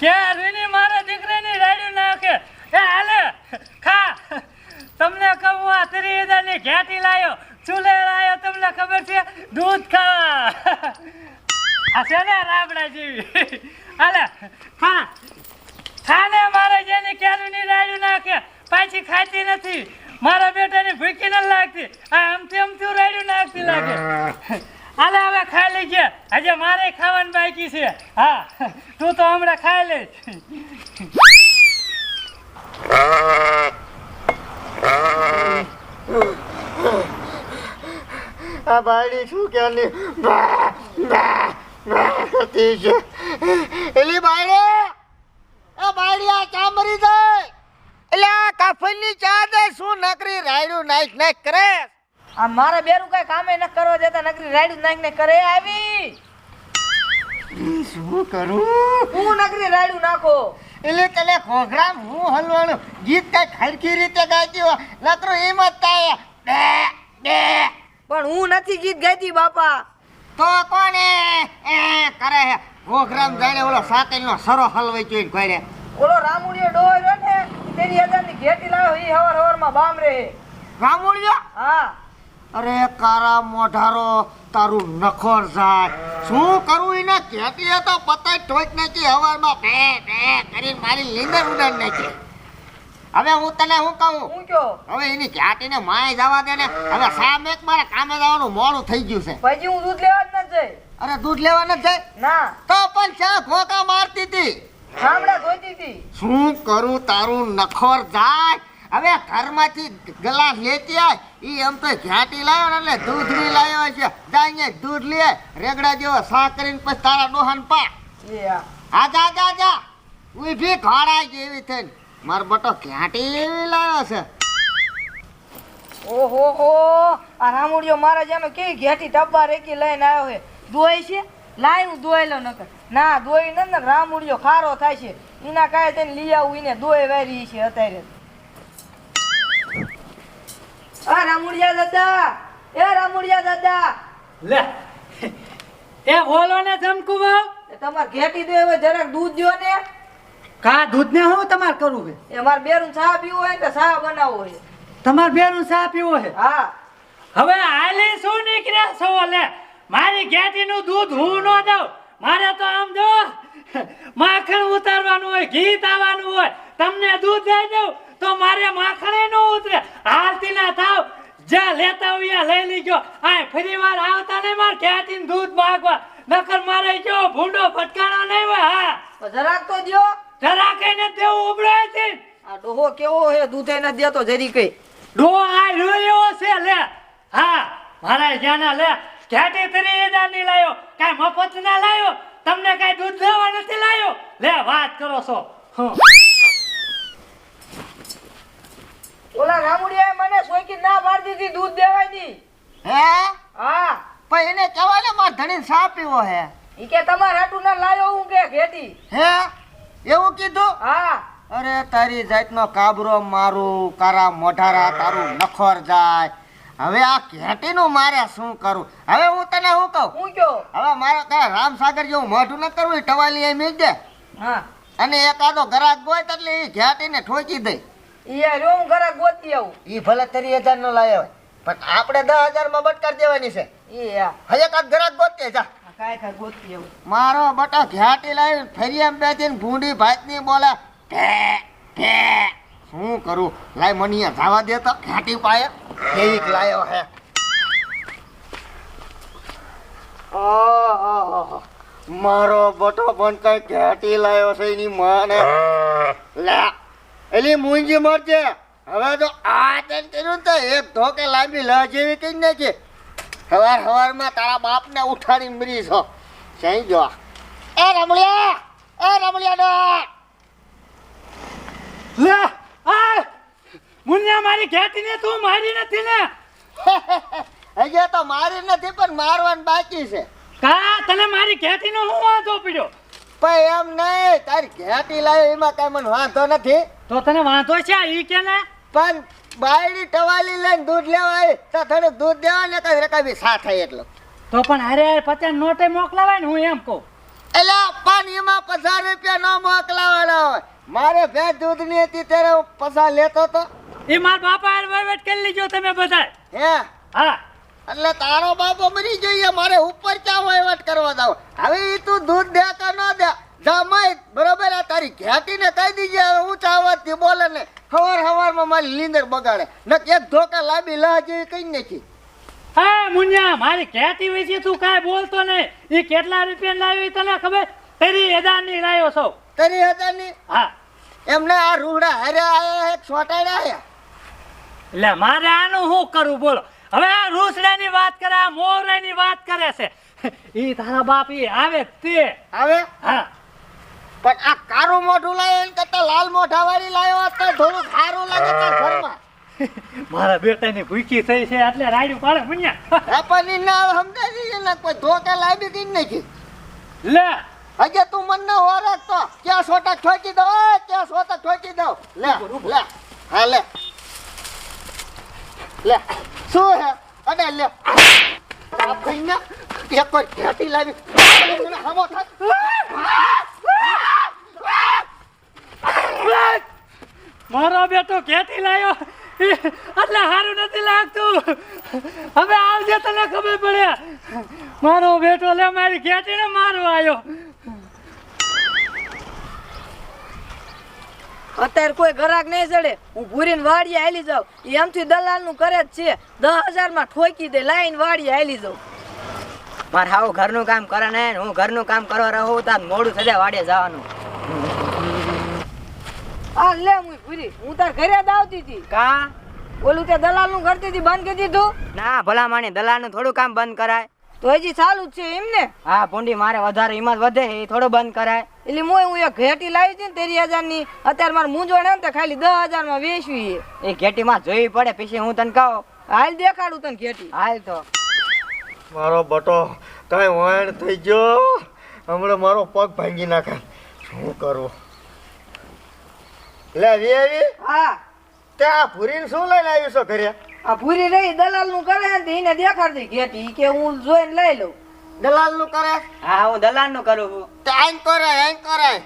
કે રીની મારા દીકરાની રાડ્યું નાખે એ હાલે ખા તમને કહું આ 30,000ની ઘેટી લાયો ચૂલે લાયો તમને ખબર છે દૂધ ખાવા આ છે ને રાબડા જેવી હાલે ખા ખાને મારે જેની કેરીની રાડ્યું નાખે પાછી ખાતી નથી મારા બેટાની ભૂખી ન લાગતી આ આમથી રાડ્યું નાખતી લાગે હાલે હવે ખાઈ લેજે આજે મારે ખાવાનું બાકી છે હા તું તો હમણાં ખાઈ લે આ બાયડી શું ક્યાંની કરતી છે એલી બાયડી આ બાયડી આ ચા મરી જાય એટલે આ કાફનની ચા દે શું નકરી રાયડું નાખ કરે આ મારા બેરું કઈ કામે ન કરવા દેતા નકરી રાયડું નાખ ને કરે આવી શું કરું હું નકરી રાયડું નાખો એટલે તને ઘોઘરા હું હલવાનું ગીત કઈ ખરખી રીતે ગાતી હોય નકરો એમ જ થાય બે બે પણ હું નથી ગીત ગાતી બાપા તો કોને એ કરે હે ઘોઘરામ જાણે ઓલો સાતેલનો સરો હલવાઈ જોઈને ઘરે ઓલો રામુડિયો ડોય રહ્યો ને તેની હજારની ઘેટી લાવ્યો ઈ હવાર માં બામ રે રામુડિયો હા અરે કારા મોઢારો તારું નખોર જાય શું કરું એને ઘેટી તો પતાઈ ઠોક નાખી હવારમાં બે બે કરીને મારી લીંદર ઉડાડી નાખી હવે હું તને શું કહું હું કયો હવે એની ઘાટીને માય જવા દે ને હવે સામે મારે કામે જવાનું મોડું થઈ ગયું છે પછી હું દૂધ લેવા જ ન જઈ અરે દૂધ લેવા ન જાય ના તો પણ ચા ઘોકા મારતી હતી સાંભળા ધોતી હતી શું કરું તારું નખોર જાય હવે ઘરમાંથી ગ્લાસ લેતી આય ઈ એમ તો ઘાટી લાવ્યો ને એટલે દૂધ ની લાવ્યો છે દાઈને દૂધ લે રેગડા જેવો સા કરીને પછી તારા ડોહાન પા એ આ આજા જા જા ઉભી ઘોડા જેવી થઈને માર બટો ઘાટી એવી લાવ્યો છે ઓહો હો આ રામુડિયો મારા જાનો કેવી ઘેટી ટબ્બા રેકી લઈને આવ્યો છે દોય છે લાય હું દોય લો નકર ના દોય ન રામુડિયો ખારો થાય છે એના કાંઈ તેને લઈ આવું એને દોય વારી છે અત્યારે આ રામુડિયા દાદા એ રામુડિયા દાદા લે એ બોલો ને જમકુ બાવ એ તમાર ઘેટી દો હવે જરાક દૂધ દ્યો ને કા દૂધ ને હું તમારે કરવું છે એ માર બેરું ચા પીવો હોય કે ચા બનાવવો હોય તમારે બેનું ચા પીવો છે હા હવે હાલી શું નીકળ્યા છો લે મારી ઘેટીનું દૂધ હું ન દઉં મારે તો આમ જો માખણ ઉતારવાનું હોય ઘી તાવાનું હોય તમને દૂધ દઈ દઉં તો મારે માખણે ન ઉતરે હાલતી ના થાવ જ્યાં લેતા હોય લઈ લીજો આ ફરી વાર આવતા નહીં મારે ઘેટીનું દૂધ માગવા નકર મારે જો ભૂંડો ફટકાણો નહીં હોય હા તો જરાક તો દ્યો જરા કઈને દેવું ઉભરાય છે આ ડોહો કેવો હે દૂધે ન દેતો જરી કઈ ડો આ રોયો છે લે હા મારા જાના લે ઘેટી 30,000ની લાયો કાઈ મફત ના લાયો તમને કાઈ દૂધ લેવા નથી લાયો લે વાત કરો છો ઓલા રામુડિયાએ મને સોયકી ના પાડી દીધી દૂધ દેવાની હે હા પણ એને કહેવાય ને માર ધણીને સા પીવો હે ઈ કે તમાર હાટુ ના લાયો હું કે ઘેટી હે એવું કીધું હા અરે તારી જાતનો કાબરો મારું કારા મોઢારા તારું નખોર જાય હવે આ ઘેટીનું મારે શું કરું હવે હું તને શું કહું હું કયો હવે મારે તારા રામસાગર જેવું મોઢું ન કરવું એ ટવાલી એ મીજ દે હા અને એકાદો ગ્રાહક ગોય એટલે એ ઘેટીને ઠોકી દે ઈ આ રો હું ઘરે ગોતી આવું એ ભલે 30,000 નો લાયો હોય પણ આપણે 10,000 માં બટકાર દેવાની છે ઈ આ હવે એકાદ ગ્રાહક ગોતે જા કાય ગોતી આવું મારો બટો ઘાટી લાવી ફરી એમ બેસીને ભૂંડી ભાતની બોલે ભે શું કરું લાય મનીયા જવા દે તો ઘાટી પાયે કેવીક લાયો હે મારો બટો પણ કઈ ઘાટી લાયો છે એની માને લે એલી મૂંગી મરજે હવે તો આ તેન કર્યું તો એક ધોકે લાંબી લ જેવી કઈ નાખી હવારમાં તારા બાપને ઉઠાડી મરી છો સહી જો એ રમલિયા નો લે આ મુન્યા મારી ઘેટીને તું મારી નથી ને હજે તો મારી નથી પણ મારવાનું બાકી છે કા તને મારી ઘેટીનો હું વાંધો પડ્યો પણ એમ નહીં તારી ઘેટી લાવી એમાં કઈ મને વાંધો નથી તો તને વાંધો છે ઈ કે ને પણ બાયડી ટવાલી લઈને દૂધ લેવા આવી તો થોડું દૂધ દેવા ને કઈ રકાબી સા થાય એટલો તો પણ હારે 50 નોટે મોકલાવાય ને હું એમ કહું એલા પણ એમાં 50 રૂપિયા ન મોકલાવાના હોય. મારે ભેંસ દૂધની હતી ત્યારે હું 50 લેતો તો. એ મારા બાપા હારે વહીવટ કરી લીજો તમે બધા. હે હા એટલે તારો બાપો મરી જઈએ મારે ઉપર ચા વહીવટ કરવા દાવ. હવે ઈ તું દૂધ દે કે ન દે જમાય બરોબર. આ તારી ઘેટીને કહી દીજે હવે ઊંચા અવાજથી બોલે ને હવારમાં મારી લીંદર બગાડે ને એક ધોકા લાંબી લાહ જેવી કઈ નાખી. હા મુન્યા મારી ખેતી વિશે તું કાંઈ બોલતો નહીં. એ કેટલા રૂપિયા લાવી તને ખબર? 30,000 ની લાવ્યો છો. 30,000 ની? હા એમને આ રૂડા હારે આયા એક સોટાડ્યા આયા. એટલે મારે આનું શું કરવું બોલો? હવે આ રૂસડાની વાત કરે, આ મોરાની વાત કરે છે. ઈ તારા બાપ ઈ આવે તે હવે હા પણ આ કારું મોઢું લાવ્યો એને કરતા લાલ મોઢા વાળી લાવ્યો હોત તો થોડું સારું લાગે તાર ઘરમાં. મારા બેટાની ભૂખી થઈ છે એટલે રાડ્યું પાડે મુન્યા. આ પણ ઈ ના સમજાય છે ને કોઈ ધોકા લાવી કઈ નાખી. લે હજે તું મન ન હોરક તો ક્યાં સોટા ઠોકી દો ક્યાં સોટા ઠોકી દો. લે લે હા લે લે શું હે અડે લે આ કઈને એક વાર ઘાટી લાવી હમો મારો બેટો ખેતી લાયો એટલે સારું નથી લાગતું. હવે આવજે તને ખબર પડે. મારો બેટો લે મારી ખેતીને મારવા આવ્યો. અત્યારે કોઈ ગ્રાહક નહીં ચડે, હું ભૂરીને વાડીએ હાલી જાઉં. એમથી દલાલનું કરે જ છે. 10,000 માં ઠોકી દે, લાઈન વાડીએ હાલી જાઉં. મારે હાવ ઘરનું કામ કરે ને હું ઘરનું કામ કરવા રહું તો મોડું થશે વાડે જવાનું. આ લે હું ભૂરી, હું તાર ઘરે જ આવતી હતી. કા ઓલું તે દલાલનું કરતી હતી, બંધ કરી દીધું. ના ભલા માણી દલાલનું થોડું કામ બંધ કરાય. તો હજી ચાલુ જ છે એમ ને? હા ભૂંડી મારે વધારે હિંમત વધે એ થોડું બંધ કરાય. એટલે હું એક ઘેટી લાવી હતી ને 30,000 ની. અત્યારે મારે મૂંઝવણ એમ તો ખાલી 10,000 માં વેચવી. એ ઘેટીમાં જોઈ પડે પછી હું તને કહું. હાલ દેખાડું તને ઘેટી. હાલ તો મારો બટો કઈ વાણ થઈ ગયો. હમણાં મારો પગ ભાંગી નાખે. શું કરું? લે વેવી હા તે આ ભૂરીને શું લઈને આવ્યું છો ઘરે? આ ભૂરી રહી દલાલ નું કરે ને એને દેખાડતી ઘેટી. ઈ કે હું જોઈને લઈ લઉં. દલાલ નું કરે હા હું દલાલનું કરું છું. તે આઈન કરાય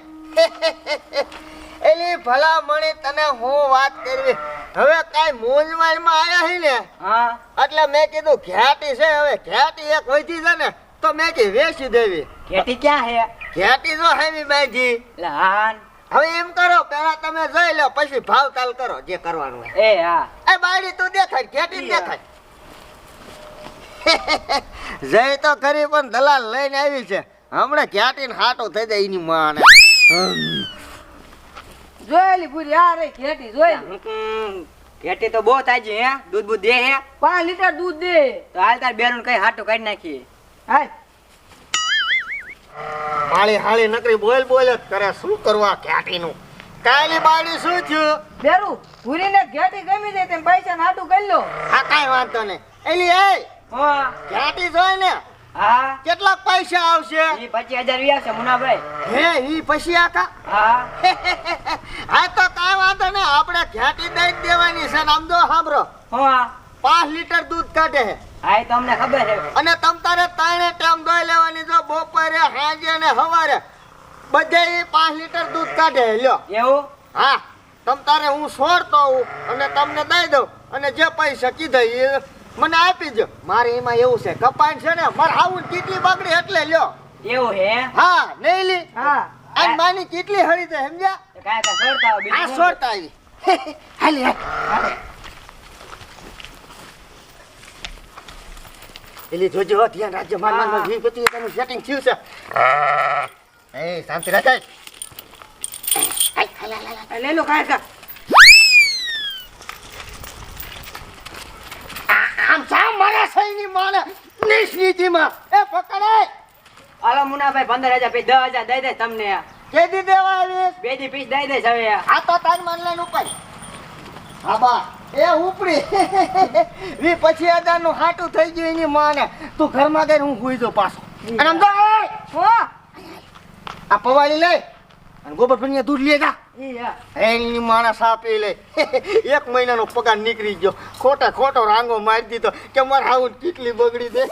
એલી ભલા મણી તને હું વાત કરવી. હવે કાઈ મૂંઝવણમાં આયા હી ને હા એટલે મેં કીધું ઘેટી છે હવે ઘેટી એક વધી છે ને તો મેં કી વેચી દેવી. ઘેટી ક્યાં હે? ઘેટી જો હેવી બાંધી. એટલે હા હવે એમ કરો પેલા તમે જોઈ લો પછી ભાવ તાલ કરો જે કરવાનું હોય. એ હા એ બાયડી તું દેખાય ઘેટી દેખાય. જઈ તો ખરી પણ દલાલ લઈને આવી છે. હમણાં ઘેટીને હાટો થઈ જાય એની માને. જોયેલી ભૂરી આ રહી ઘેટી જોયેલી. ઘેટી તો બહુ તાજી હે. દૂધ બૂધ દે હે 5 લીટર દૂધ દે. તો હાલ તાર બેનું કઈ હાટું કાઢી નાખીએ. હાલ હાળી હાળી નકરી બોલ બોલ જ કરે. શું કરવા ઘેટીનું? કાલી બાયડી શું થયું? બેરું ભૂરીને ઘેટી ગમી જાય તેમ પૈસા નાટું કરી લો. હા કાઈ વાંધો નહીં. એલી એ હા ઘેટી જોઈ ને હા કેટલાક પૈસા આવશે? ઈ 25,000 વ્યાસ છે મુનાભાઈ. હે ઈ પછી આખા હા હા તો કાઈ વાંધો નહીં. આપણે ઘેટી દઈ દેવાની છે ને આમ જો સાંભળો હા 5 લીટર દૂધ કાઢે છે હા એ તો અમને ખબર છે. અને તમ તારે 3 ટાઈમ દોઈ લેવાની. જો બપોરે સાંજે ને સવારે બધે 5 લીટર દૂધ કાઢે છે. લ્યો એવું હા તમ તારે હું છોડતો હું અને તમને દઈ દઉં અને જે પૈસા કીધા એ મને આપી દો. મારે એમાં એવું છે કપાણ છે ને મારે આવું કેટલી બગડી એટલે લ્યો. એવું હે હા નહીં લી હા અને માની કેટલી હળી છે સમજ્યા? કાંઈ કાંઈ છોડતા હોય આ બીજું છોડતા આવી હાલી હાલ. એલી જોજો ધ્યાન રાખજો. માર જી પછી તમે સેટિંગ થયું છે. એ શાંતિ રાખે. લઈ લો કાંઈ કા. આમ સા મારા સૈની માને નિશ્ચિતિમાં એ પકડે. હાલો મુનાભાઈ 15,000 પછી 10,000 દઈ દે તમને. કેદી દેવા આવી? બે દી પીસ દઈ દઈશ હવે. આ તો તાર માનલાન ઉપર. હા બા એ ઉપડી 25,000 નું હાટું થઈ ગયું એની માને. તું ઘરમાં ગઈ હું સુઈ જાઉં પાછો. અને આમ તો હો આ પવાળી લઈ અને ગોબર ફળિયા દૂધ લે જા. ઈ હા એની માણસ આપી લે. 1 મહિનાનો પગાર નીકળી ગયો. ખોટો રાંગો મારી દીધો કે મારે આવું કેટલી બગડી દે.